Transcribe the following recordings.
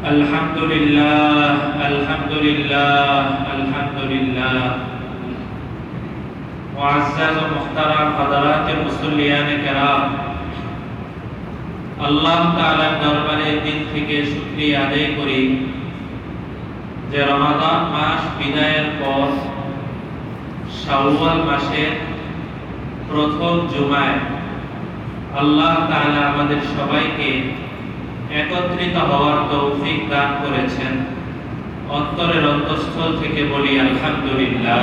আলহামদুলিল্লাহ আলহামদুলিল্লাহ আলহামদুলিল্লাহ মুআজ্জাজ ও মুহতারাম হযরত মুসল্লিয়ানে কেরাম, আল্লাহ তাআলার দরবারে দিল থেকে শুকরিয়া আদায় করি যে রমাদান মাস বিদায়ের পর শাওয়াল মাসের প্রথম জুমায় আল্লাহ তাআলা আমাদের সবাইকে একত্রিত হওয়ার তৌফিক দান করেছেন। অন্তরের অন্তঃস্থল থেকে বলি আলহামদুলিল্লাহ।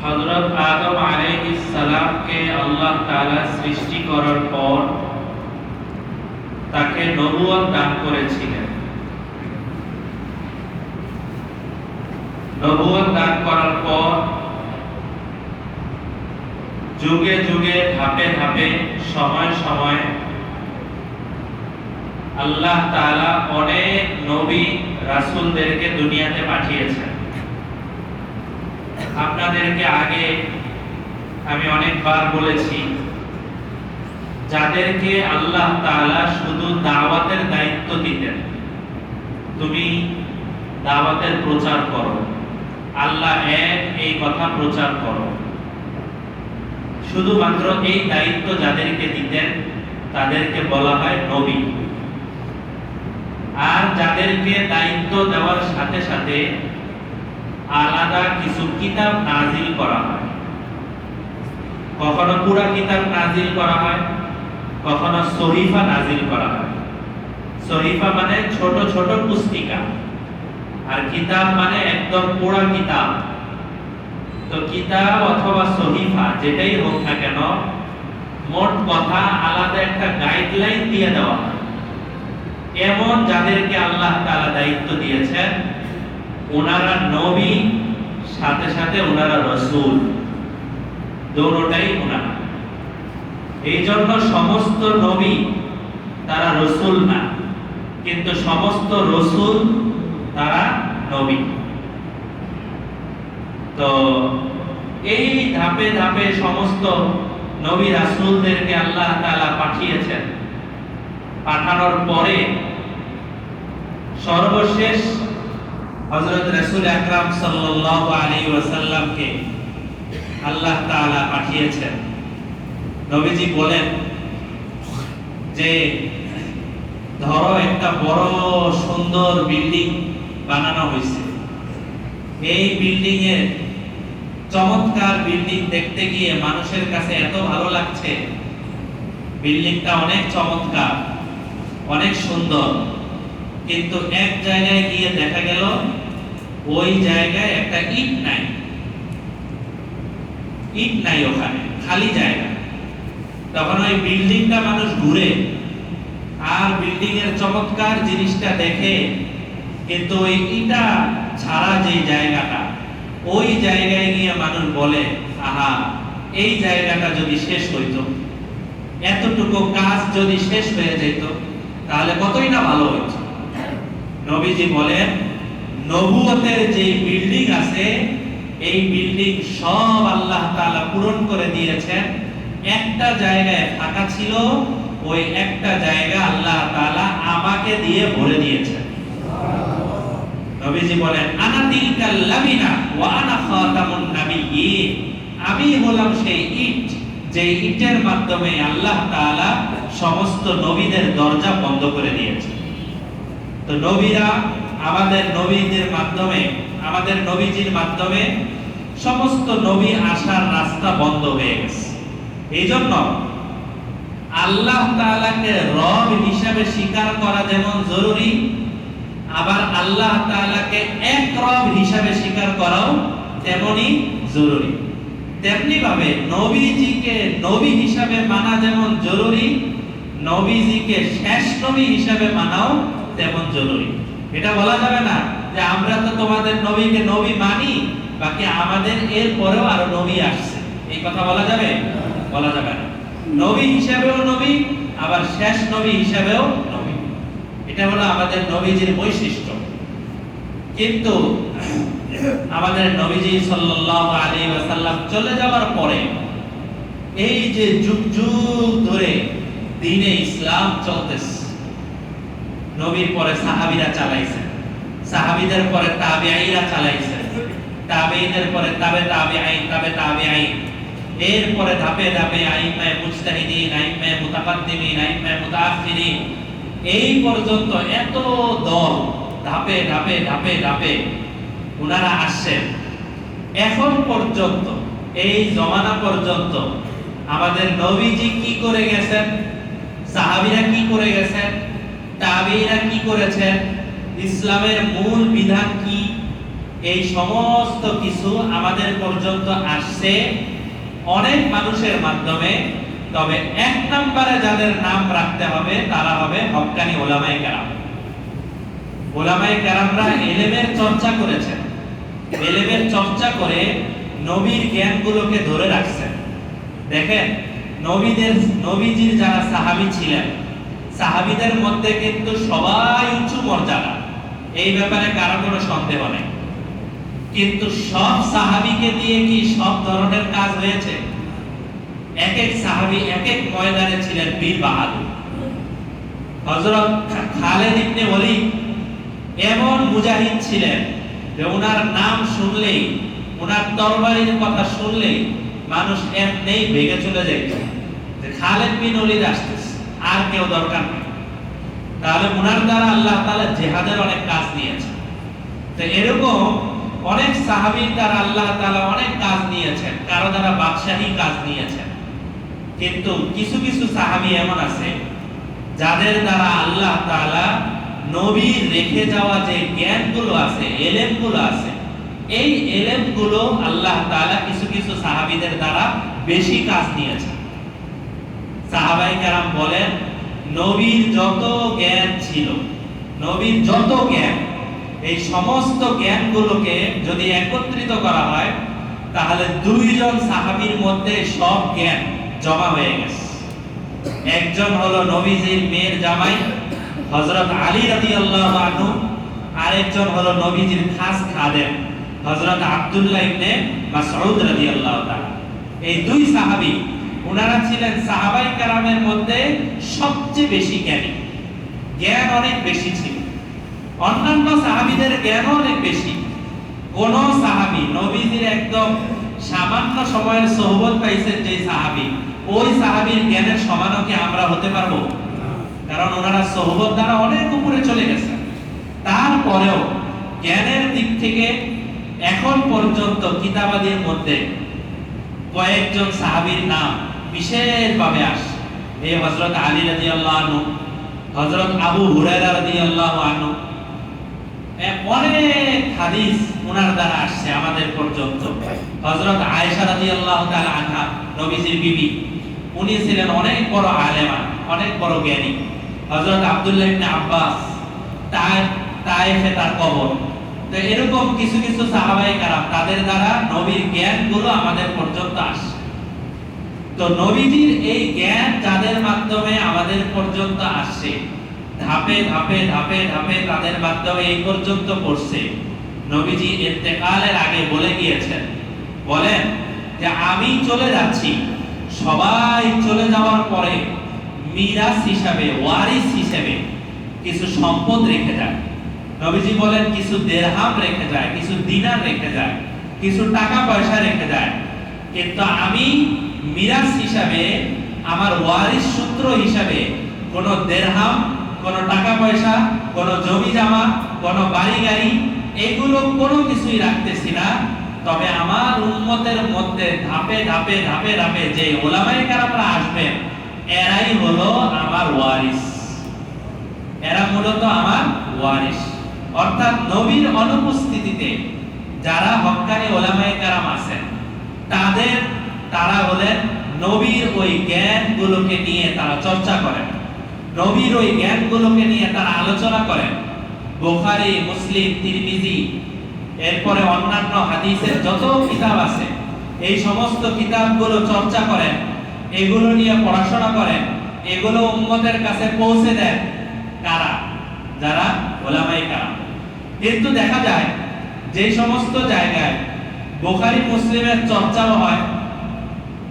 হযরত আদম আলাইহিস সালামকে আল্লাহ তাআলা সৃষ্টি করার পর তাকে নবুয়ত দান করেছিলেন। নবুয়ত দান করার পর যুগে যুগে ধাপে ধাপে সময় সময় আল্লাহ তাআলা অনেক নবী রাসূলদেরকে দুনিয়াতে পাঠিয়েছেন। আপনাদেরকে আগে আমি অনেকবার বলেছি, যাদেরকে আল্লাহ তাআলা শুধু দাওয়াতের দায়িত্ব দিতেন, তুমি দাওয়াতের প্রচার করো, আল্লাহ এক, এই কথা প্রচার করো, শুধুমাত্র এই দায়িত্ব যাদেরকে দিতেন তাদেরকে বলা হয় নবী। আর যাদেরকে দায়িত্ব দেওয়ার সাথে সাথে আলাদা কিছু কিতাব নাজিল করা হয়, কখনো পুরা কিতাব নাজিল করা হয়, কখনো সহিফা নাজিল করা হয়। সহিফা মানে ছোট ছোট পুস্তিকা, আর কিতাব মানে একদম পুরা কিতাব। তো কিতাব অথবা সহিফা যেটাই হোক না কেন, মোট কথা আলাদা একটা গাইডলাইন দিয়ে দেওয়া হয়। এমন যাদেরকে আল্লাহ তাআলা দায়িত্ব দিয়েছেন, ওনারা নবী, সাথে সাথে ওনারা রাসূল, দুটোটাই ওনারা। এই জন্য সমস্ত নবী তারা রাসূল না, কিন্তু সমস্ত রাসূল তারা নবী। তো এই ধাপে ধাপে সমস্ত নবী রাসূলদেরকে আল্লাহ তাআলা পাঠিয়েছেন। পাঠানোর পরে সর্বশেষ হযরত রাসূল আকরাম সাল্লাল্লাহু আলাইহি ওয়াসাল্লামকে আল্লাহ তাআলা পাঠিয়েছেন। নবীজি বলেন যে ধরো একটা বড় সুন্দর বিল্ডিং বানানো হয়েছে, এই বিল্ডিং এর চমৎকার বিল্ডিং দেখতে গিয়ে মানুষের কাছে এত ভালো লাগছে, বিল্ডিংটা অনেক চমৎকার, অনেক সুন্দর, কিন্তু এক জায়গায় গিয়ে দেখা গেল ওই জায়গায় একটা ইট নাই, ইট নাই, ওখানে খালি জায়গা। তখন ওই বিল্ডিংটা মানুষ ঘুরে আর বিল্ডিং এর চমৎকার জিনিসটা দেখে, কিন্তু ওই ইটা ছাড়া যে জায়গাটা, ওই জায়গায় গিয়ে মানুষ বলে, আহা, এই জায়গাটা যদি শেষ হইতো, এতটুকু কাজ যদি শেষ হয়ে যেত, তাহলে কতই না ভালো হইতো। নবীজি বলেন, নবুয়তের যে বিল্ডিং আছে, এই বিল্ডিং সব আল্লাহ তাআলা পূরণ করে দিয়েছেন। একটা জায়গায় ফাঁকা ছিল, ওই একটা জায়গা আল্লাহ তাআলা আমাকে দিয়ে ভরে দিয়েছেন। নবীজি বলেন, আনা তিলকাল লাবিনা ওয়া আনা খাতামুন নাবিয়্যিন, আমি হলাম সেই ইট, যে ইটের মাধ্যমে আল্লাহ তাআলা সমস্ত নবীদের দরজা বন্ধ করে দিয়েছেন। তো নবীরা, আমাদের নবীদের মাধ্যমে, আমাদের নবীজির মাধ্যমে সমস্ত নবী আসার রাস্তা বন্ধ হয়ে গেছে। এই জন্য আল্লাহ তাআলাকে রব হিসাবে স্বীকার করা যেমন জরুরি, আবার আল্লাহ তাআলাকে এক রব হিসাবে স্বীকার করাও তেমনি জরুরি। তেমনি ভাবে নবীজিকে নবী হিসাবে মানা যেমন জরুরি, নবীজিকে শেষ নবী হিসাবে মানাও তেমন জরুরি। এটা বলা যাবে না যে আমরা তো তোমাদের নবীকে নবী মানি, বাকি আমাদের এর পরেও আরো নবী আসছে, এই কথা বলা যাবে? বলা যাবে না। নবী হিসাবেও নবী, আবার শেষ নবী হিসাবেও নবী। এটা হলো আমাদের নবীজির বৈশিষ্ট্য। কিন্তু আমাদের নবীজি সাল্লাল্লাহু আলাইহি ওয়াসাল্লাম চলে যাওয়ার পরে এই যে যুগ যুগ ধরে দ্বীনে ইসলাম চলতেছে। নবীর পরে সাহাবীরা চালাইছে, সাহাবীদের পরে তাবেঈরা চালাইছে, তাবেঈদের পরে তাবে তাবেঈন, তাবে তাবেঈন, এরপরে ধাপে ধাপে আইম্মায়ে মুজতাহিদিন, আইম্মায়ে মুতাকাদ্দিমিন, আইম্মায়ে মুতাআখিরিন, এই পর্যন্ত এত দল ধাপে ধাপে ধাপে ধাপে ওনারা আসছেন। এখন পর্যন্ত এই জমানা পর্যন্ত আমাদের নবীজি কি করে গেছেন, সাহাবীরা কি করে গেছেন, তাবেঈরা কি করেছেন, ইসলামের মূল বিধান কি, এই সমস্ত কিছু আমাদের পর্যন্ত আসছে অনেক মানুষের মাধ্যমে। তবে এক নম্বরে যাদের নাম রাখতে হবে তারা হবে হক্কানি ওলামায়ে কেরাম। ওলামায়ে কেরামরা ইলমের চর্চা করেছেন, ইলমের চর্চা করে নবীর জ্ঞানগুলোকে ধরে রাখছেন। দেখেন, নবীজির যারা সাহাবী ছিলেন, সাহাবীদের মধ্যে কিন্তু সবাই উঁচু মর্যাদা, এই ব্যাপারে কারো কোনো সন্দেহ নেই। কিন্তু সব সাহাবীকে দিয়ে কি সব ধরনের কাজ হয়েছে? এক এক সাহাবী এক এক ময়দানে ছিলেন বীর বাহাদুর। হযরত খালিদ ইবনে ওলীদ এমন মুজাহিদ ছিলেন যে ওনার নাম শুনলেই, ওনার তরবারির কথা শুনলেই মানুষ এমনিই ভেগে চলে যেত যে খালিদ বিন ওলীদ আসতেছে, আর কেউ দরকার নেই। তাহলে ওনার দ্বারা আল্লাহ তাআলা জিহাদের অনেক কাজ নিয়েছেন। তো এরকম অনেক সাহাবীর দ্বারা আল্লাহ তাআলা অনেক কাজ নিয়েছেন, কারো দ্বারা বাদশাহী কাজ নিয়েছেন। কিন্তু কিছু কিছু সাহাবী এমন আছে যাদের দ্বারা আল্লাহ তাআলা নবীর রেখে যাওয়া যে জ্ঞানগুলো আছে, ইলমগুলো আছে, এই ইলমগুলো আল্লাহ তাআলা কিছু কিছু সাহাবীদের দ্বারা বেশি কাজ নিয়েছেন। সাহাবায়ে কেরাম বলেন, নবীর যত জ্ঞান ছিল, নবীর যত জ্ঞান, এই সমস্ত জ্ঞানগুলোকে যদি একত্রিত করা হয় তাহলে দুইজন সাহাবীর মধ্যে সব জ্ঞান জমা হয়ে গেছে। একজন হলো নবীজির মেয়ের জামাই হযরত আলী রাদিয়াল্লাহু আনহু, আরেকজন হলো নবীজির খাস খাদেম হযরত আব্দুল্লাহ ইবনে মাসউদ রাদিয়াল্লাহু তাআলা। এই দুই সাহাবী, ওনারা ছিলেন সাহাবায়ে কেরামের মধ্যে সবচেয়ে বেশি জ্ঞানী, জ্ঞান অনেক বেশি ছিল। অন্যান্য সাহাবীদের জ্ঞান অনেক বেশি। কোন সাহাবী নবীজির একদম সামান্য সময়ের সোহবত পাইছেন যে সাহাবী, ওই সাহাবীর জ্ঞানের সমানও কি আমরা হতে পারবো? কারণ ওনারা সোহবত দ্বারা অনেক উপরে চলে গেছেন। তারপরেও জ্ঞানের দিক থেকে এখন পর্যন্ত কিতাবাদির মধ্যে কয়েকজন সাহাবীর নাম বিশেষভাবে আসে। এই হযরত আলী রাদিয়াল্লাহু আনহু, হযরত আবু হুরায়রা রাদিয়াল্লাহু আনহু, অনেক হাদিস ওনার দ্বারা আসছে আমাদের পর্যন্ত। হযরত আয়েশা রাদিয়াল্লাহু তাআলা আনহা, নবীজির বিবি, উনি ছিলেন অনেক বড় আলেমা, অনেক বড় জ্ঞানী। হযরত আব্দুল্লাহ ইবনে আব্বাস, তায়েফে তার কবর। তো এরকম কিছু কিছু সাহাবায়ে কেরাম, তাদের দ্বারা নবীর জ্ঞানগুলো আমাদের পর্যন্ত আসে। তো নবীজির এই জ্ঞান যাদের মাধ্যমে আমাদের পর্যন্ত আসছে, ধাপে ধাপে ধাপে ধাপে তাদের মাধ্যমে এই পর্যন্ত পড়ছে। নবীজি ইন্তেকালের আগে বলে গিয়েছেন, বলেন যে আমি চলে যাচ্ছি, সবাই চলে যাওয়ার পরে মিরাস হিসাবে, ওয়ারিস হিসাবে কিছু সম্পদ রেখে যায়। নবীজি বলেন কিছু দিরহাম রেখে যায়, কিছু দিনার রেখে যায়, কিছু টাকা পয়সা রেখে যায়। কিন্তু আমি মিরাস হিসাবে, আমার ওয়ারিস সূত্র হিসাবে কোন দিরহাম, কোন টাকা পয়সা, কোন জমি জমা, কোন বাড়ি গাড়ি, এগুলো কোনো কিছুই রাখতেছি না। তবে আমার উম্মতের মধ্যে ধাপে ধাপে ধাপে ধাপে যে ওলামায়ে কেরামরা আসবেন, এরাই হলো আমার ওয়ারিস, এরা মূলত আমার ওয়ারিস। অর্থাৎ নবীর অনুপস্থিতিতে যারা হক্কানি ওলামায়ে কেরাম আছেন, তারা হলেন নবীর ওই জ্ঞানগুলোকে নিয়ে তারা চর্চা করেন, নবীর ওই জ্ঞানগুলোকে নিয়ে তারা আলোচনা করেন। বুখারী, মুসলিম, তিরমিজি, এরপরে অন্যান্য হাদিসের যত কিতাব আছে, এই সমস্ত কিতাবগুলো চর্চা করেন, এগুলো নিয়ে পড়াশোনা করেন, এগুলো উম্মতের কাছে পৌঁছে দেন। কারা? যারা ওলামায়ে কেরাম। কিন্তু দেখা যায় যে সমস্ত জায়গায় বুখারী মুসলিমের চর্চাও হয়,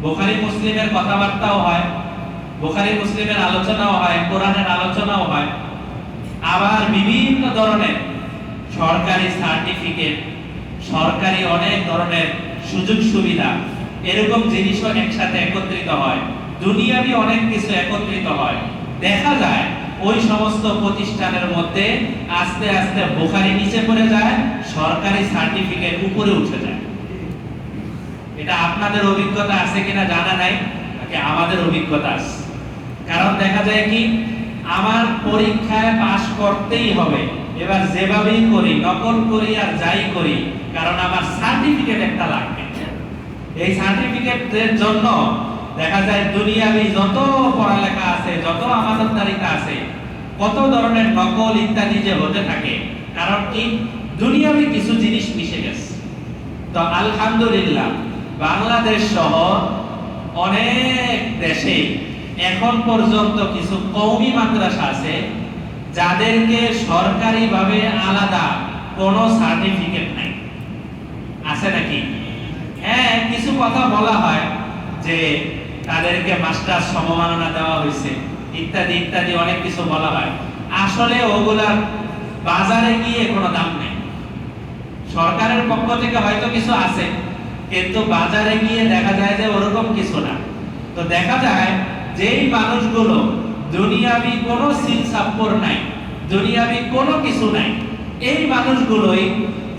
বুখারী মুসলিমের কথাবার্তাও হয়, বুখারী মুসলিমের আলোচনাও হয়, কোরআনের আলোচনাও হয়। আবার বিভিন্ন ধরনের সরকারি সার্টিফিকেট, সরকারি অনেক ধরনের সুযোগ সুবিধা, এরকম জিনিসও একসাথে একত্রিত হয়, দুনিয়াবি অনেক কিছু একত্রিত হয়। দেখা যায় ওই সমস্ত প্রতিষ্ঠানের মধ্যে আস্তে আস্তে বুখারী নিচে পড়ে যায়, সরকারি সার্টিফিকেট উপরে উঠে যায়। এটা আপনাদের অভিজ্ঞতা আছে কিনা জানা নাই, নাকি আমাদের অভিজ্ঞতা আছে? কারণ দেখা যায় কি, আমার পরীক্ষায় পাশ করতেই হবে, এবার যেভাবেই করি, নকল করি আর যাই করি, কারণ আমার সার্টিফিকেট একটা লাগবে। এই সার্টিফিকেটের জন্য দেখা যায় দুনিয়াবি যত পড়ালেখা আছে, যত আমানতদারিতা আছে, কত ধরনের নকল ইত্যাদি যে হতে থাকে। কারণ কি, দুনিয়াবি কিছু জিনিস মিশে গেছে। তো আলহামদুলিল্লাহ, বাংলাদেশ সহ অনেক দেশে এখন পর্যন্ত কিছু কওমি মাদ্রাসা আছে যাদেরকে সরকারিভাবে আলাদা কোনো সার্টিফিকেট নাই। আছে নাকি? হ্যাঁ, কিছু কথা বলা হয় যে তাদেরকে মাস্টার্স সম্মাননা দেওয়া হয়েছে, ইত্যাদি ইত্যাদি অনেক কিছু বলা হয়। আসলে ওগুলার বাজারে গিয়ে কোনো দাম নেই। সরকারের পক্ষ থেকে হয়তো কিছু আছে, কিন্তু বাজারে গিয়ে দেখা যায় যে ওরকম কিছু না। তো দেখা যায় যেই মানুষগুলো দুনিয়াবি কোনো সিলসাপ্পর নাই, দুনিয়াবি কোনো কিছু নাই, এই মানুষগুলোই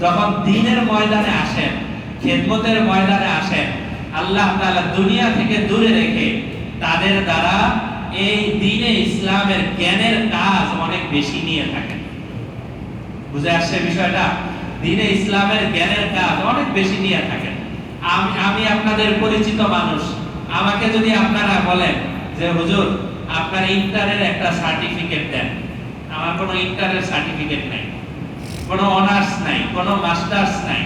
যখন দ্বীনের ময়দানে আসেন, খেদমতের ময়দানে আসেন, আল্লাহ তাআলা দুনিয়া থেকে দূরে রেখে তাদের দ্বারা এই দ্বীনে ইসলামের জ্ঞানের কাজ অনেক বেশি নিয়ে থাকেন। বুঝে আসছে বিষয়টা? দ্বীনে ইসলামের জ্ঞানের কাজ অনেক বেশি নিয়ে থাকেন। আমি আপনাদের পরিচিত মানুষ, আমাকে যদি আপনারা বলেন যে হুজুর আপনার ইন্টারের একটা সার্টিফিকেট দেন, আমার কোনো ইন্টারের সার্টিফিকেট নাই, কোনো অনার্স নাই, কোনো মাস্টার্স নাই।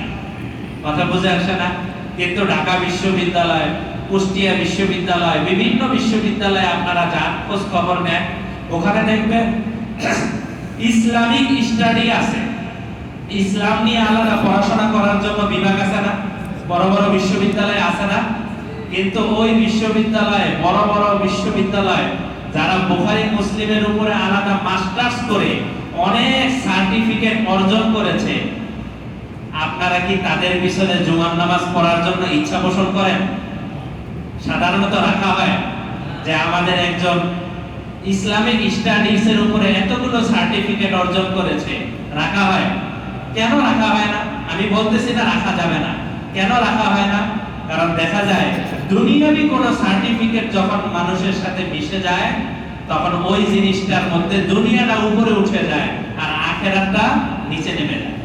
কথা বুঝে আসে না? কিন্তু ঢাকা বিশ্ববিদ্যালয়, কুষ্টিয়া বিশ্ববিদ্যালয়, বিভিন্ন বিশ্ববিদ্যালয়ে আপনারা যান, খোঁজ খবর নেন, ওখানে দেখবেন ইসলামিক স্টাডি আছে, ইসলাম নিয়ে আলাদা পড়াশোনা করার জন্য বিভাগ আছে না? বড় বড় বিশ্ববিদ্যালয় আছে না? কিন্তু ওই বিশ্ববিদ্যালয়ে, বড় বড় বিশ্ববিদ্যালয় যারা বুখারী মুসলিমের উপরে আলাদা মাস্টার্স করে অনেক সার্টিফিকেট অর্জন করেছে, আপনারা কি তাদের পিছনে জুমার নামাজ পড়ার জন্য ইচ্ছা পোষণ করেন? সাধারণত রাখা হয় যে আমাদের একজন ইসলামিক স্টাডিজ এর উপরে এতগুলো সার্টিফিকেট অর্জন করেছে, রাখা হয়। কেন রাখা হয় না? আমি বলতেছি না রাখা যাবে না, কেন রাখা হয় না? কারণ দেখা যায় দুনিয়াবি কোনো সার্টিফিকেট যখন মানুষের সাথে মিশে যায়, তখন ওই জিনিসটার মধ্যে দুনিয়াটা উপরে উঠে যায় আর আখিরাতটা নিচে নেমে যায়।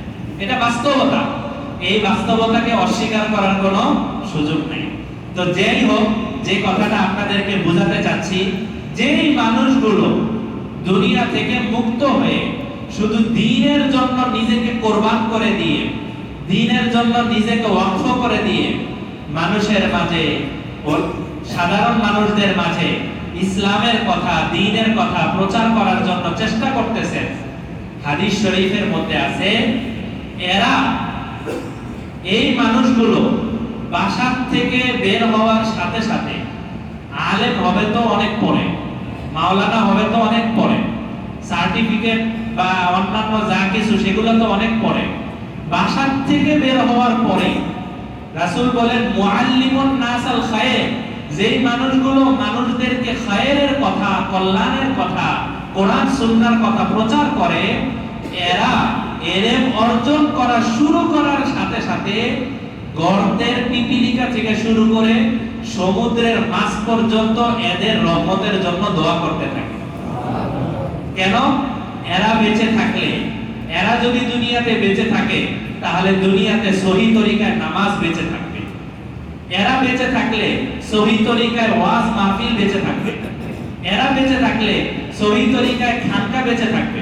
এটা বাস্তবতা। এই বাস্তবতাকে অস্বীকার করার কোনো সুযোগ নেই। তো যেই হোক, যে কথাটা আপনাদেরকে বোঝাতে চাচ্ছি, যেই মানুষগুলো দুনিয়া থেকে মুক্ত হয়ে শুধু দ্বীনের জন্য নিজেকে কোরবান করে দিয়ে, দ্বীনের জন্য নিজেকে ওয়াকফ করে দিয়ে মানুষের মাঝে, সাধারণ মানুষদের মাঝে ইসলামের কথা, দ্বীনের কথা প্রচার করার জন্য চেষ্টা করতেছেন, হাদিস শরীফের মধ্যে আছে এরা, এই মানুষগুলো বাসা থেকে বের হওয়ার সাথে সাথে আলেম হবে তো অনেক পরে, মাওলানা হবে তো অনেক পরে, সার্টিফিকেট বা অন্যান্য যা কিছু সেগুলো তো অনেক পরে। বাসা থেকে বের হওয়ার পরে রাসূল বলেন মুআল্লিমুন নাস আল খায়র, যেই মানুষগুলো মানুষদেরকে খায়রের কথা, কল্যাণের কথা, কোরআন সুন্নাহর কথা প্রচার করে, এরা ইলম অর্জন করা শুরু করার সাথে সাথে গর্তের পিপিলিকা থেকে শুরু করে সমুদ্রের মাছ পর্যন্ত এদের রহমতের জন্য দোয়া করতে থাকে। কেন? এরা বেঁচে থাকলে, এরা যদি দুনিয়াতে বেঁচে থাকে, তাহলে দুনিয়াতে সহি তরিকায় নামাজ বেঁচে থাকবে, এরা বেঁচে থাকলে সহি তরিকায় ওয়াজ মাহফিল বেঁচে থাকবে, এরা বেঁচে থাকলে সহি তরিকায় খানকা বেঁচে থাকবে।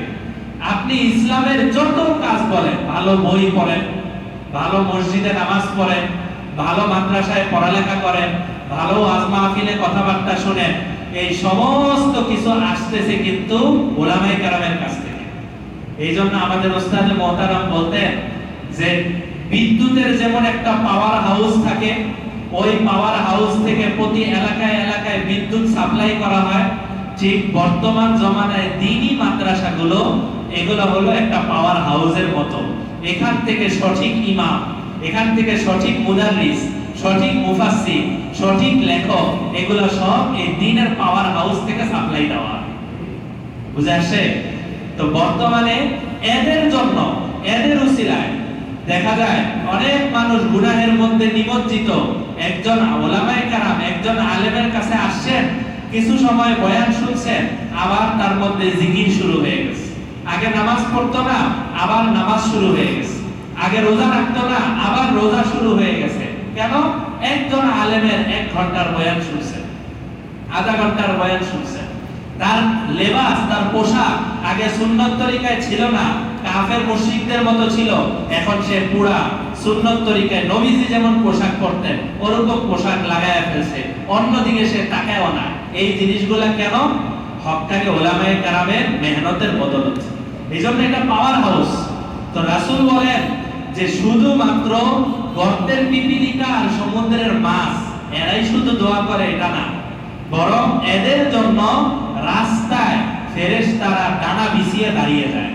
আপনি ইসলামের যত কাজ বলেন, ভালো বই পড়েন, ভালো মসজিদে নামাজ পড়েন, ভালো মাদ্রাসায় পড়ালেখা করেন, ভালো ওয়াজ মাহফিলে কথাবার্তা শুনেন, এই সমস্ত কিছু আসতেছে কিন্তু উলামায়ে কেরামের কাছ থেকে। এই জন্য আমাদের ওস্তাদ মুহতারাম বলতেন যে বিদ্যুতের যেমন একটা পাওয়ার হাউস থাকে, ওই পাওয়ার হাউস থেকে প্রতি এলাকায় এলাকায় বিদ্যুৎ সাপ্লাই করা হয়, ঠিক বর্তমান জমানায় দ্বীনি মাদ্রাসাগুলো এগুলো হলো একটা পাওয়ার হাউসের মতো। এখান থেকে সঠিক ইমাম, এখান থেকে সঠিক মুদাররিস, সঠিক মুফাসসির, সঠিক লেখক, এগুলো সব এই দ্বীনের পাওয়ার হাউস থেকে সাপ্লাই দেওয়া। বুঝে আসে? তো বর্তমানে এদের জন্য, এদের উসিলায় দেখা যায় অনেক মানুষ গুনাহের মধ্যে নিমজ্জিত। একজন উলামায়ে কেরাম, একজন আলেমের কাছে আসছেন, কিছু সময় বয়ান শুনছেন, আবার তার মধ্যে জিকির শুরু হয়ে গেছে। আগে নামাজ পড়তো না, আবার নামাজ শুরু হয়ে গেছে। আগে রোজা রাখতো না, আবার রোজা শুরু হয়ে গেছে। কেন? একজন আলেমের 1 ঘন্টার বয়ান শুনছেন, আধা ঘন্টার বয়ান শুনছেন। তার লেবাস, তার পোশাক আগে সুন্নত তরিকায় ছিল না, কাফের মুশরিকদের মতো ছিল। এখন সে পুরা সুন্নত তরিকায় নবীজি যেমন পোশাক পরতেন ওরকম পোশাক লাগায়া ফেলছে, অন্যদিকে সে তাকায়ও না। এই জিনিসগুলা কেন? হক্কানি উলামায়ে কেরামের মেহনতের বদৌলত। এইজন্য এটা পাওয়ার হাউস। তো রাসূল বলেন যে শুধুমাত্র গর্তের পিপিলিকা আর সমুদ্রের মাছ এরাই শুধু দোয়া করে এটা না, বরং এদের জন্য রাস্তায় ফেরেশতারা ডানা বিছিয়ে দাঁড়িয়ে যায়।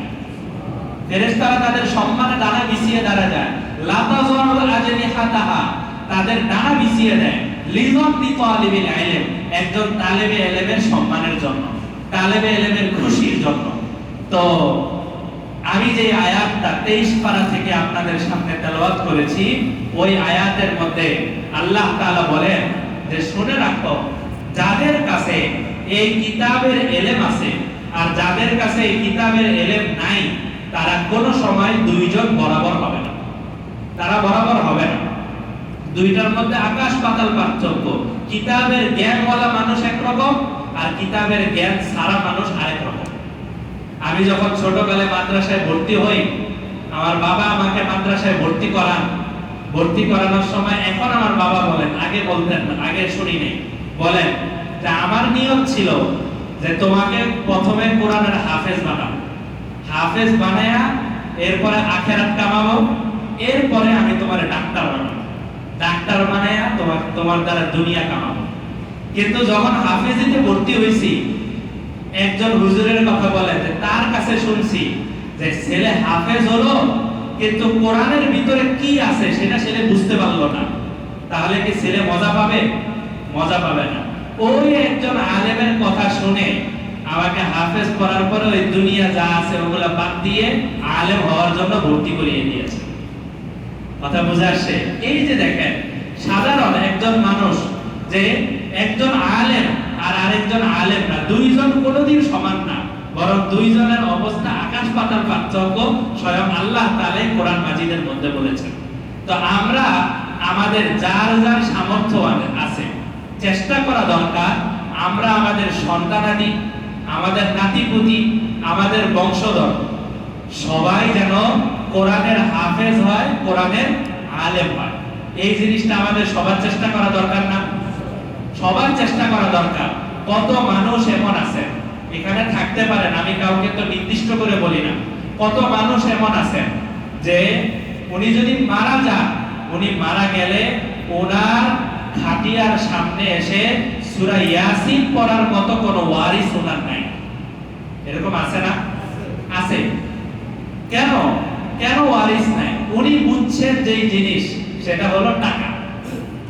ফেরেশতারা তাদের সম্মানে ডানা বিছিয়ে দাঁড়া যায়। লাতাযুল আজনিহাতাহা, তাদের ডানা বিছিয়ে দেয়। লিযাতি তালিবিল ইলম, একজন তালেবে ইলমের সম্মানের জন্য, তালেবে ইলমের খুশির জন্য। তো আমি যে আয়াতটা 23 পারা থেকে আপনাদের সামনে তেলাওয়াত করেছি, ওই আয়াতের মধ্যে আল্লাহ তাআলা বলেন যে শুনে রাখো, যাদের কাছে এই কিতাবের ইলম আছে আর যাদের কাছে এই কিতাবের ইলম নাই, তারা কোনো সময় দুইজন বরাবর হবে না। তারা বরাবর হবে না। দুইটার মধ্যে আকাশ পাতাল পার্থক্য। কিতাবের জ্ঞানওয়ালা মানুষ একরকম, আর কিতাবের জ্ঞান সারা মানুষ আরেক রকম। আমি যখন ছোটবেলায় মাদ্রাসায় ভর্তি হই, আমার বাবা আমাকে মাদ্রাসায় ভর্তি করান। ভর্তি করানোর সময় এখন আমার বাবা বলেন, আগে বলতেন না, আগে শুনি নেই, বলেন যে আমার নিয়ত ছিল যে তোমাকে প্রথমে কোরআনের হাফেজ বানাবো, হাফেজ বানায়া এরপরে আখিরাত কামাবো, এরপরে আমি তোমার ডাক্তার বানাবো, ডাক্তার বানায়া তোমার দ্বারা দুনিয়া কামাবো। কিন্তু যখন হাফেজিতে ভর্তি হইছি, একজন হুজুরের কথা বলে যে তার কাছে শুনছি যে ছেলে হাফেজ হলো কিন্তু কোরআনের ভিতরে কি আছে সেটা ছেলে বুঝতে পারলো না। তাহলে কি ছেলে মজা পাবে? মজা পাবে না। ওই একজন আলেমের কথা শুনে আমাকে হাফেজ করার পরে ওই দুনিয়া যা আছে ওগুলা বাদ দিয়ে আলেম হওয়ার জন্য ভর্তি করিয়ে দিয়েছে। কথা বুঝে আসছে? এই যে দেখেন, সাধারণ একজন মানুষ, যে একজন আলেম আর আরেকজন আলেম না, দুইজন কোনোদিন সমান না, বরং দুইজনের অবস্থা আকাশ পাতাল পার্থক্য। স্বয়ং আল্লাহ তাআলা কোরআন মাজিদের মধ্যে বলেছেন। তো আমরা আমাদের যার যার সামর্থ্য আছে, চেষ্টা করা দরকার আমরা আমাদের সন্তানাদি, আমাদের নাতিপুতি, আমাদের বংশধর সবাই যেন কোরআনের হাফেজ হয়, কোরআনের আলেম হয়। এই জিনিসটা আমাদের সবার চেষ্টা করা দরকার না? সবার চেষ্টা করা দরকার। কত মানুষ এমন আছে এখানে থাকতে পারেন, আমি কাউকে তো নির্দিষ্ট করে বলি না, কত মানুষ এমন আছে যে উনি যদি মারা যান, উনি মারা গেলে ওনার খাটিয়ার সামনে এসে সূরা ইয়াসিন পড়ার মতো কোনো ওয়ারিস ওনার নাই। এরকম আছে না? আছে। কেন? কেন ওয়ারিস নাই? উনি বুঝছেন যে জিনিস, সেটা হলো টাকা।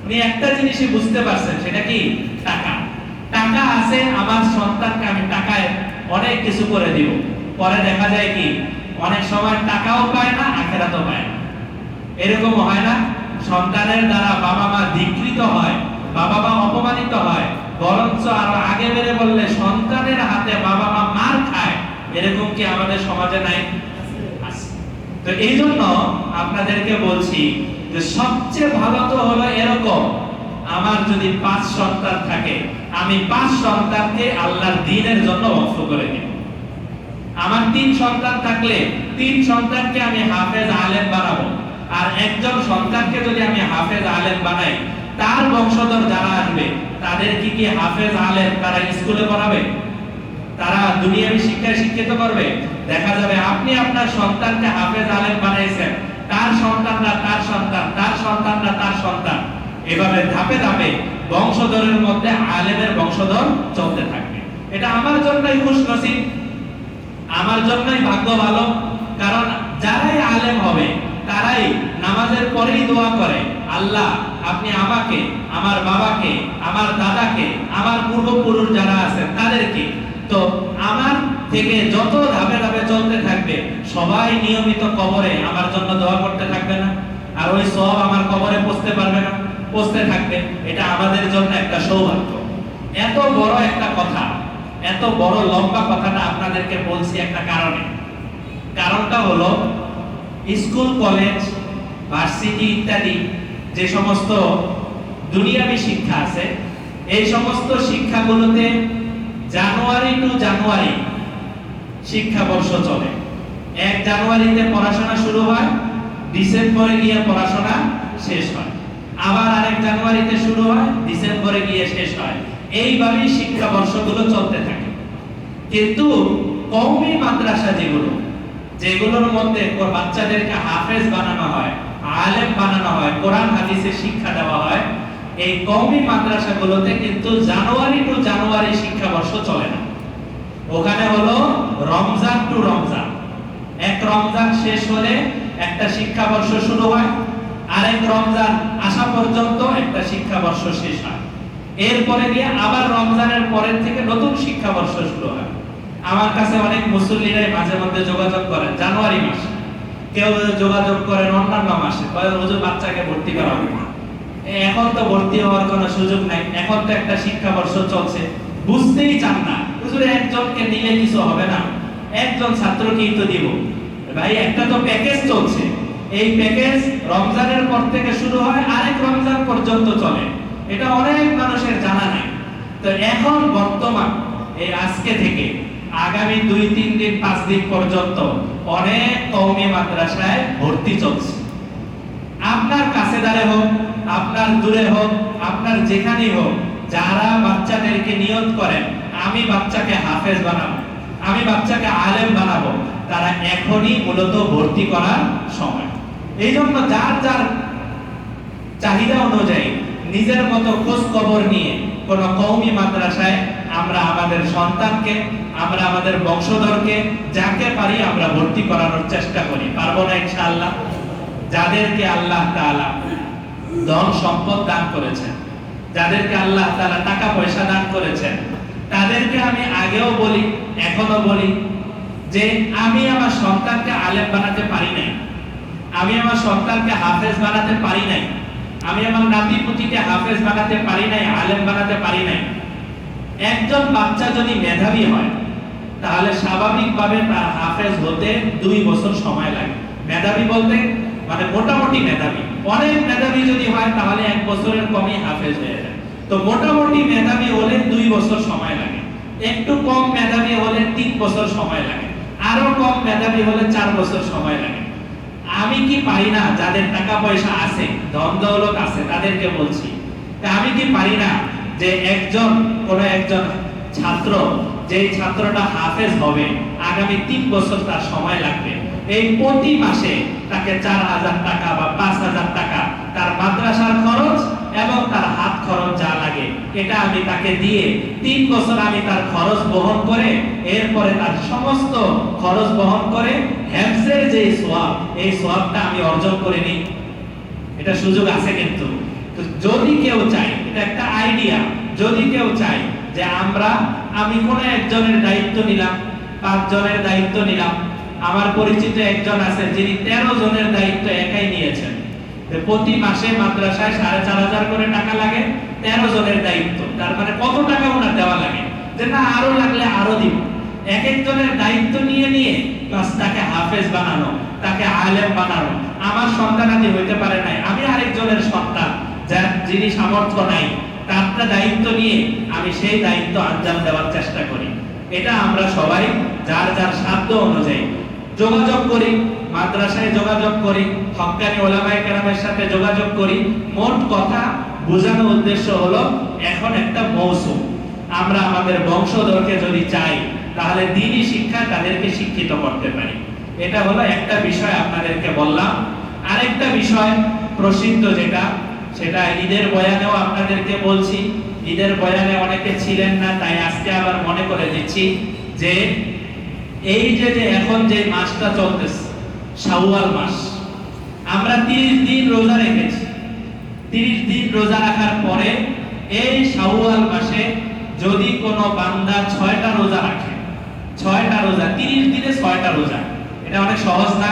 উনি একটা জিনিসই বুঝতে পারছেন, সেটা কি? টাকা। টাকা আছে, আমার সন্তানকে আমি টাকায় অনেক কিছু করে দিব। পরে দেখা যায় কি অনেক সময় টাকাও পায় না, আখিরাতও পায় না। এরকম হয় না? সন্তানের দ্বারা বাবা মা ধিক্কৃত হয়, বাবা মা অপমানিত হয়, বরঞ্চ আরো আগে বেড়ে বললে সন্তানের হাতে বাবা মা মার খায়। এরকম কি আমাদের সমাজে নাই? আছে। তো এই জন্য আপনাদেরকে বলছি যে সবচেয়ে ভালো তো হলো এরকম, আমার যদি 5 সন্তান থাকে, আমি 5 সন্তানকে আল্লাহর দ্বীনের জন্য ওয়াকফ করে দিব। আমার 3 সন্তান থাকলে 3 সন্তানকে আমি হাফেজ আলেম বানাবো। আর একজন সন্তানকে যদি আমি হাফেজ আলেম বানাই, তার বংশধর যারা আসবে তাদের কি হাফেজ আলেম তারা স্কুলে পড়াবে? তারা দুনিয়াবী শিক্ষায় শিক্ষিত করবে? দেখা যাবে আপনি আপনার সন্তানকে হাফেজ আলেম বানাইছেন, তার সন্তানরা তার সন্তান, তার সন্তানরা তার সন্তান, এভাবে ধাপে ধাপে বংশধরের মধ্যে আলেমের বংশধর চলতে থাকবে। এটা আমার জন্যই খুশনসিব, আমার জন্যই ভাগ্য ভালো। কারণ যারাই আলেম হবে তারাই নামাজের পরেই দোয়া করে, আল্লাহ আপনি আমাকে, আমার বাবাকে, আমার দাদাকে, আমার পূর্বপুরুষ যারা আছেন তাদেরকে, তো আমার থেকে যত ধাপে ধাপে চলতে থাকবে সবাই নিয়মিত কবরে আমার জন্য দোয়া করতে থাকবে না? আর ওই সওয়াব আমার কবরে পৌঁছতে পারবে না? পৌঁছতে থাকবে। এটা আমাদের জন্য একটা সৌভাগ্য। এত বড় একটা কথা, এত বড় লম্বা কথাটা আপনাদেরকে বলছি একটা কারণে। কারণটা হলো স্কুল, কলেজ, ভার্সিটি ইত্যাদি যে সমস্ত দুনিয়াবী শিক্ষা আছে, এই সমস্ত শিক্ষাগুলোতে জানুয়ারি টু জানুয়ারি শিক্ষাবর্ষ চলে। 1 জানুয়ারিতে পড়াশোনা শুরু হয়, ডিসেম্বরে গিয়ে পড়াশোনা শেষ হয়, আবার আরেক জানুয়ারিতে শুরু হয়, ডিসেম্বরে গিয়ে শেষ হয়। এইভাবেই শিক্ষাবর্ষগুলো চলতে থাকে। কিন্তু কওমি মাদ্রাসা যেগুলোর মধ্যে বাচ্চাদেরকে হাফেজ বানানো হয়, আলেম বানানো হয়, কোরআন হাদিসের শিক্ষা দেওয়া হয়, এই কওমি মাদ্রাসাগুলোতে কিন্তু জানুয়ারি টু জানুয়ারি শিক্ষাবর্ষ চলে না। ওখানে হলো রমজান টু রমজান। এক রমজান শেষ হলে একটা শিক্ষাবর্ষ শুরু হয়, আরেক রমজান আসা পর্যন্ত একটা শিক্ষাবর্ষ শেষ হয়। এরপরে গিয়ে আবার রমজানের পরের থেকে নতুন শিক্ষাবর্ষ শুরু হয়। আমার কাছে অনেক মুসল্লিরাই মাঝে মধ্যে যোগাযোগ করেন জানুয়ারি মাসে, কেউ যোগাযোগ করেন অন্যান্য মাসে, হুজুর বাচ্চাকে ভর্তি করা হবে না। এখন তো ভর্তি হওয়ার কোনো সুযোগ নাই, এখন তো একটা শিক্ষাবর্ষ চলছে, বুঝতেই চান না। হুজুর একজনকে নিলে কিছু হবে না, একজন ছাত্রকেই তো দিব। ভাই একটা তো প্যাকেজ চলছে, এই প্যাকেজ রমজানের পর থেকে শুরু হয়, আরেক রমজান পর্যন্ত চলে। এটা অনেক মানুষের জানা নাই। তো এখন বর্তমান এই আজকে থেকে আগামী 2-3 দিন 5 দিন পর্যন্ত অনেক কওমি মাদ্রাসায় ভর্তি চলছে। আপনার কাছে দাঁড়ে হোক, আপনার দূরে হোক, আপনার যেখানেই হোক, যারা বাচ্চাদেরকে নিয়ত করেন আমি বাচ্চাকে হাফেজ বানাবো, আমি বাচ্চাকে আলেম বানাবো, তারা এখনই মূলত ভর্তি করার সময়। এই জন্য যার যার চাহিদা অনুযায়ী নিজের মতো খোঁজ খবর নিয়ে কোন কওমি মাদ্রাসায় আমরা আমাদের সন্তানকে, আমরা আমাদের বংশধরকে যাকে পারি আমরা ভর্তি করানোর চেষ্টা করি। পারবো না ইনশাআল্লাহ? যাদেরকে আল্লাহ তাআলা ধন সম্পদ দান করেছেন, যাদেরকে আল্লাহ তাআলা টাকা পয়সা দান করেছেন, তাদেরকে আমি আগেও বলি, এখনো বলি যে আমি আমার সন্তানকে আলেম বানাতে পারি নাই, আমি আমার সন্তানকে হাফেজ বানাতে পারি নাই, আমি আমার নাতিপুতিকে হাফেজ বানাতে পারি নাই, আলেম বানাতে পারি নাই। একজন বাচ্চা যদি মেধাবী হয় তাহলে স্বাভাবিকভাবে তার হাফেজ হতে 2 বছর সময় লাগে। মেধাবী বলতে মানে মোটামুটি মেধাবী। অনেক মেধাবী যদি হয় তাহলে 1 বছরের কমই হাফেজ হয়ে যায়। তো মোটামুটি মেধাবী হলে 2 বছর সময় লাগে, একটু কম মেধাবী হলে 3 বছর সময় লাগে, আরো কম মেধাবী হলে 4 বছর সময় লাগে। আমি কি পারি না? যাদের টাকা পয়সা আছে, ধন দৌলত আছে, তাদেরকে বলছি, আমি কি পারি না যে কোন একজন ছাত্র, যেই ছাত্রটা হাফেজ হবে আগামী 3 বছর তার সময় লাগবে, এই প্রতি মাসে তাকে 4000 টাকা বা 5000 টাকা তার মাদ্রাসার খরচ এবং তার হাত খরচ যা লাগে এটা আমি তাকে দিয়ে 3 বছর আমি তার খরচ বহন করে, এরপরে তার সমস্ত খরচ বহন করে হেফজের যে সওয়াব, এই সওয়াবটা আমি অর্জন করে নিই। এটা সুযোগ আছে। কিন্তু যদি কেউ চায়, এটা একটা আইডিয়া, যদি কেউ চায় যে আমি কোন একজনের দায়িত্ব নিলাম, 5 জনের দায়িত্ব নিলাম, আমার পরিচিত একজন আছে যিনি 13 জনের দায়িত্ব একাই নিয়েছেন, প্রতি মাসে মাদ্রাসায় 4500 করে টাকা লাগে, 13 জনের দায়িত্ব, তার মানে কত টাকা ওনার দেওয়া লাগে, যে না আরো লাগলে আরো দিব। এক একজনের দায়িত্ব নিয়ে নিয়ে প্লাস তাকে হাফেজ বানানো, তাকে আলেম বানানো। আমার সন্তানাদি হইতে পারে নাই, আমি আরেকজনের সন্তান যিনি সামর্থ্য নাই, তারটা দায়িত্ব নিয়ে আমি সেই দায়িত্ব আঞ্জাম দেওয়ার চেষ্টা করি। এটা আমরা সবাই যার যার সাধ্য অনুযায়ী যোগাযোগ করি, মাদ্রাসায় যোগাযোগ করি, হক্কানি ওলামায়ে কেরামের সাথে যোগাযোগ করি। মোট কথা বোঝানোর উদ্দেশ্য হলো এখন একটা মৌসুম, আমরা আমাদের বংশধরকে যদি চাই তাহলে দ্বীনি শিক্ষা তাদেরকে শিক্ষিত করতে পারি। এটা হলো একটা বিষয় আপনাদেরকে বললাম। আরেকটা বিষয় প্রসিদ্ধ যেটা, সেটা ঈদের বয়ানেও আপনাদেরকে বলছি। ঈদের বয়ানে অনেকে ছিলেন না, তাই আজকে আবার মনে করে দিচ্ছি যে এই যে এখন যে মাসটা চলতেছে শাওয়াল মাস, আমরা 30 দিন রোজা রেখেছি। 30 দিন রোজা রাখার পরে এই শাওয়াল মাসে যদি কোনো বান্দা 6টা রোজা রাখে, 6টা রোজা 30 দিনে 6টা রোজা, এটা অনেক সহজ না?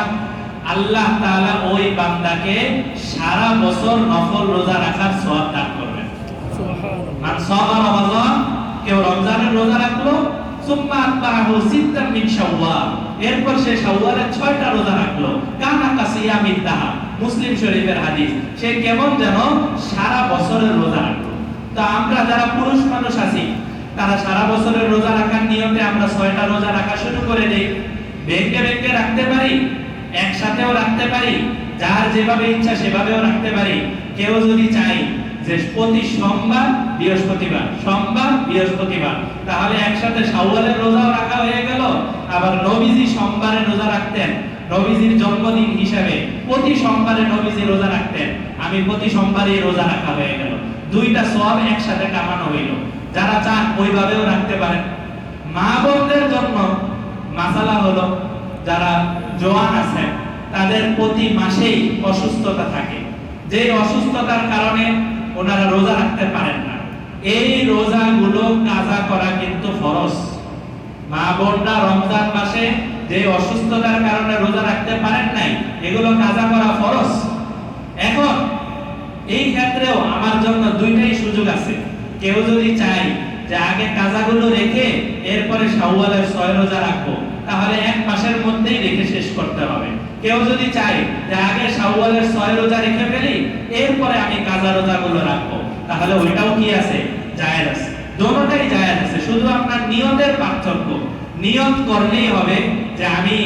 আল্লাহ তাআলা ওই বান্দাকে সারা বছর নফল রোজা রাখার সওয়াব দান করবেন। সুবহানাল্লাহ। মান সামা রমাদান, কেউ রমজানের রোজা রাখলো, সুম্মা আতবাহু সিত্তাম মিন শাওয়াল, এরপর সে শাওয়ালের 6টা রোজা রাখলো, কানা কাসিয়ামিদ দাহা, মুসলিম শরীফের হাদিস, সে কেমন যেন সারা বছরের রোজা রাখলো। তো আমরা যারা পুরুষ মানুষ আছি, তারা সারা বছরের রোজা রাখার নিয়তে আমরা 6টা রোজা রাখা শুরু করে দেই। ভেঙে ভেঙে রাখতে পারি, একসাথেও রাখতে পারি, যার যেভাবে ইচ্ছা সেভাবেও রাখতে পারি। কেউ যদি চাই যে প্রতি সোমবার বৃহস্পতিবার, সোমবার বৃহস্পতিবার, তাহলে একসাথে শাওয়ালের রোজাও রাখা হয়ে গেল। আবার নবীজি সোমবারে রোজা রাখতেন, নবীজির জন্মদিন হিসাবে প্রতি সোমবারে নবীজি রোজা রাখতেন, আমি প্রতি সোমবারই রোজা রাখা হয়ে গেল। দুইটা সওয়াব একসাথে কামানো হইল। যারা চান ওইভাবেও রাখতে পারেন। মা বোনদের জন্য মাসালা হলো, যারা জওয়ান আছে তাদের প্রতি মাসেই অসুস্থতা থাকে, যে অসুস্থতার কারণে ওনারা রোজা রাখতে পারেন না, এই রোজাগুলো কাজা করা কিন্তু ফরজ। মা বোনরা রমজান মাসে যে অসুস্থতার কারণে রোজা রাখতে পারেন নাই, এগুলো কাজা করা ফরজ। এখন এই ক্ষেত্রেও আমার জন্য দুইটাই সুযোগ আছে। কেউ যদি চায় যে আগে কাজাগুলো রেখে এরপরে শাওয়ালের 6 রোজা রাখবো, তাহলে এক মাসের মধ্যেই রেখে শেষ করতে হবে। কেউ যদি চায় যে আগে শাওয়ালের 6 রোজা রেখে ফেলি, এরপরে আমি কাজা রোজাগুলো রাখবো, তাহলে ওইটাও কি আছে? জায়েজ আছে। দুটোটাই জায়েজ আছে, শুধু আপনার নিয়তের পার্থক্য। নিয়ত করলেই হবে যে আমি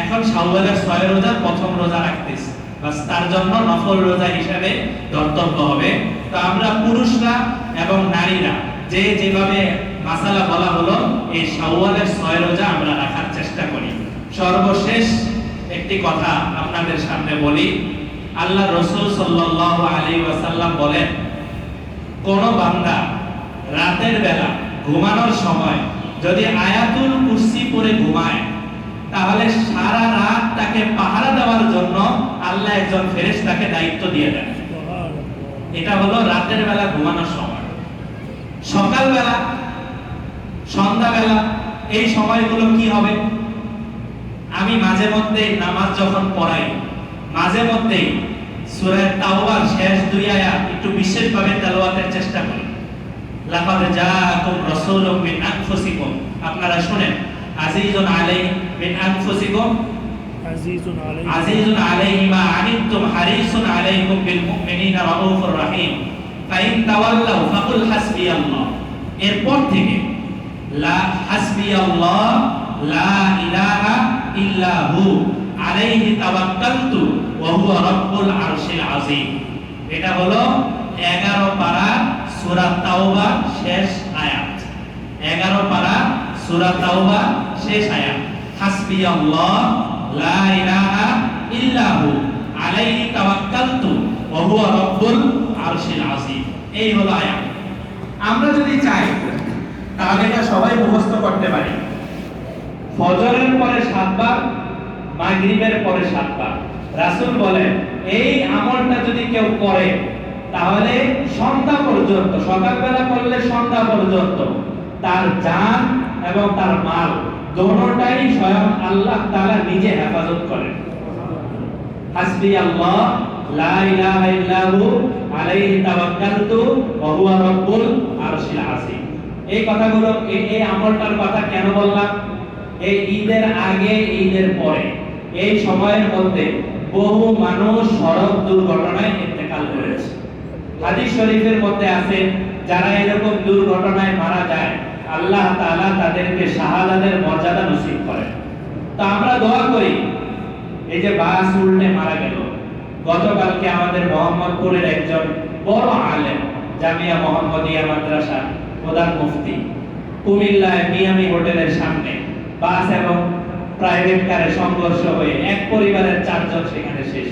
এখন শাওয়ালের 6 রোজা প্রথম রোজা রাখতেছি, বাস তার জন্য নফল রোজা হিসাবে ধর্তব্য হবে। তো আমরা পুরুষরা এবং নারীরা যে যেভাবে মাসালা বলা হলো, এই শাওয়ালের 6 রোজা আমরা রাখার চেষ্টা করি। সর্বশেষ একটি কথা আপনাদের সামনে বলি। আল্লাহ রাসূল সাল্লাল্লাহু আলাইহি ওয়াসাল্লাম বলেন, কোন বান্দা রাতের বেলা ঘুমানোর সময় যদি আয়াতুল কুরসি পড়ে ঘুমায়, তাহলে সারা রাত তাকে পাহারা দেওয়ার জন্য আল্লাহ একজন ফেরেশতাকে দায়িত্ব দিয়ে দেন। এটা হলো রাতের বেলা ঘুমানোর সময়। সকালবেলা, সন্ধ্যাবেলা, এই সময়গুলো কি হবে? আমি মাঝে মধ্যে নামাজ যখন পড়াই, মাঝে মধ্যে সূরা তাওবার শেষ 2 আয়াত একটু বিশেষভাবে তেলাওয়াতের চেষ্টা করি। লাকাদ জাআকুম রাসূলুম মিন আনফুসিকুম, আপনারা শুনেন, আজিজুন আলাইহি মিন আনফুসিকুম আজিজুন আলাইহি মা আনিতুম হারিসুন আলাইকুম বিল মুমিনিনা রাউফুর রহিম ফাইন তাওয়াল্লাউ ফাকুল হাসবিয়াল্লাহ। এরপর থেকে লা হাসবিয়াল্লাহ লা ইলাহা ইল্লা হু আলাইহি তাওয়াক্কালতু ওয়া হুয়া রাব্বুল আরশিল আযীম। এটা হলো 11 পারা সূরা তাওবা শেষ আয়াত। 11 পারা সূরা তাওবা শেষ আয়াত। হাসবিয়াল্লাহ লা ইলাহা ইল্লা হু আলাইহি তাওয়াক্কালতু ওয়া হুয়া রাব্বুল আরশিল আযীম। এই হলো আয়াত। আমরা যদি চাই তাহলে এটা সবাই মুখস্থ করতে পারি। ফজরের পরে 7 বার, মাগরিবের পরে 7 বার। রাসূল বলেন, এই আমলটা যদি কেউ করে তাহলে সন্ধ্যা পর্যন্ত, সকালবেলা করলে সন্ধ্যা পর্যন্ত তার জান এবং তার মাল দুটোটাই স্বয়ং আল্লাহ তাআলা নিজে হেফাজত করেন। হাসবিয়াল্লাহ লা ইলাহা ইল্লা হু আলাইহি তাওয়াক্কালতু ওয়া হুয়া রাব্বুল আরশিল আযীম। এই কথাগুলো, এই আমলটার কথা কেন বললাম? এই ঈদের আগে, ঈদের পরে, এই সময়ের মধ্যে বহু মানুষ সড়ক দুর্ঘটনায় ইন্তেকাল করেছে। হাদিস শরীফের মধ্যে আছে, যারা এরকম দুর্ঘটনায় মারা যায় আল্লাহ তাআলা তাদেরকে শাহাদাতের মর্যাদা নসিব করেন। তো আমরা দোয়া করি, এই যে বাস উল্টে মারা গেল, গতকালকে আমাদের মোহাম্মদপুরের একজন বড় আলেম, জামিয়া মোহাম্মদিয়া মাদ্রাসার প্রধান মুফতি, কুমিল্লায় মিয়ামি হোটেলের সামনে বাস এবং প্রাইভেট কারে সংঘর্ষ হয়ে এক পরিবারের 4 জন সেখানে শেষ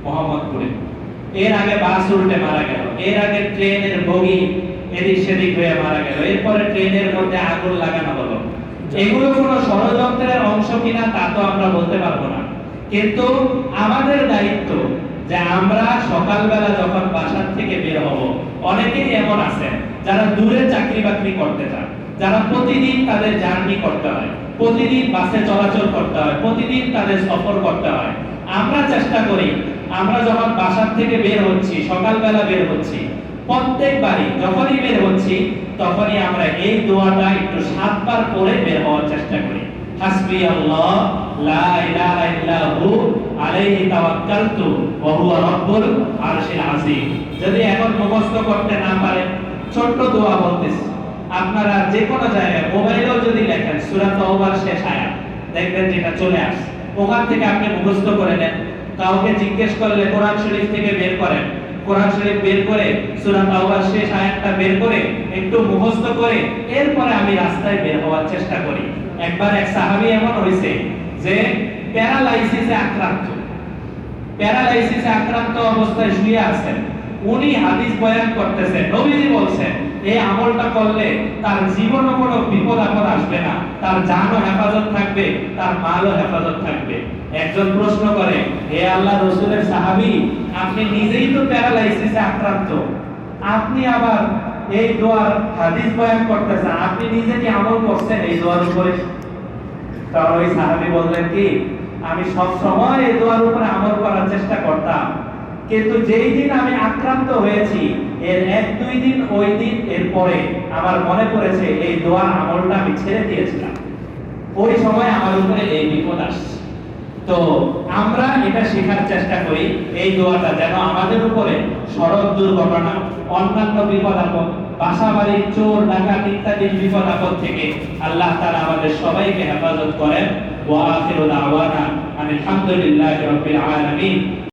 মোহাম্মদপুরে। এর আগে বাস উল্টে মারা গেল, এর আগে ট্রেনের বগি এদিক সেদিক হয়ে মারা গেল, এরপরে ট্রেনের মধ্যে আগুন লাগানো হলো। এগুলো কোনো ষড়যন্ত্রের অংশ কিনা তা তো আমরা বলতে পারবো না, কিন্তু আমাদের দায়িত্ব যে আমরা সকালবেলা যখন বাসা থেকে বের হব, অনেকেই এমন আছে যারা দূরে চাকরি বাকরি করতে চান, যারা প্রতিদিন তাদের জার্নি করতে হয়, প্রতিদিন বাসে চলাচল করতে হয়, প্রতিদিন তাদের সফর করতে হয়। আমরা চেষ্টা করি আমরা যখন বাসা থেকে বের হচ্ছি, সকালবেলা বের হচ্ছি, প্রত্যেকবারই যখনই বের হচ্ছি তখনই আমরা এই দোয়াটা একটু 7 বার পড়ে বের হওয়ার চেষ্টা করি। হাসবি আল্লাহ লা ইলাহা ইল্লা হু আলাইহি তাওয়াক্কালতু ওয়া হুয়া রাব্বুল আরশিল আযীম। যদি এখন মুখস্থ করতে না পারেন, ছোট্ট দোয়া বলতেছি, আপনারা যে কোনো জায়গায় মোবাইলেও যদি লেখেন সূরা তাওবার শেষ আয়াত, দেখবেন যেটা চলে আসে, ওখান থেকে আপনি মুখস্থ করে নেন। কাউকে জিজ্ঞেস করলে কোরআন শরীফ থেকে বের করেন, কোরআন শরীফ বের করে সূরা তাওবার শেষ আয়াতটা বের করে একটু মুখস্থ করে এরপরে আমি রাস্তায় বের হওয়ার চেষ্টা করি। একবার এক সাহাবী এমন হইছে যে প্যারালাইসিসে আক্রান্ত অবস্থায় শুয়ে আছেন, উনি হাদিস বয়ান করতেছেন, নবীজি বলছেন এই আমলটা করলে তার জীবনে কোনো বিপদ আপদ আসবে না, তার জানও হেফাজত থাকবে, তার মালও হেফাজত থাকবে। একজন প্রশ্ন করে, হে আল্লাহর রাসূলের সাহাবী, আপনি নিজেই তো প্যারালাইসিসে আক্রান্ত, আপনি আবার এই দোয়ার হাদিস বয়ান করতেছেন, আপনি নিজে কি আমল করছেন এই দোয়ার উপরে? তখন ওই সাহাবী বললেন কি, আমি সব সময় এই দোয়ার উপরে আমল করার চেষ্টা করতাম, কিন্তু যেই দিন আমি আক্রান্ত হয়েছি এর 1-2 দিন ওই দিন এর পরে আমার মনে পড়েছে এই দোয়ার আমলটা আমি ছেড়ে দিয়েছিলাম, ওই সময় আমার উপরে এই বিপদ আসছে। তো আমরা এটা শেখার চেষ্টা করি এই দোয়াটা যেন আমাদের উপরে সড়ক দুর্ঘটনা, অন্যান্য বিপদ আপদ, বাসা বাড়ি, চোর ডাকাত ইত্যাদি বিপদ আপদ থেকে আল্লাহ তাআলা আমাদের সবাইকে হেফাজত করেন। ওয়া আখিরু দাওয়ানা আলহামদুলিল্লাহি রাব্বিল আলামিন।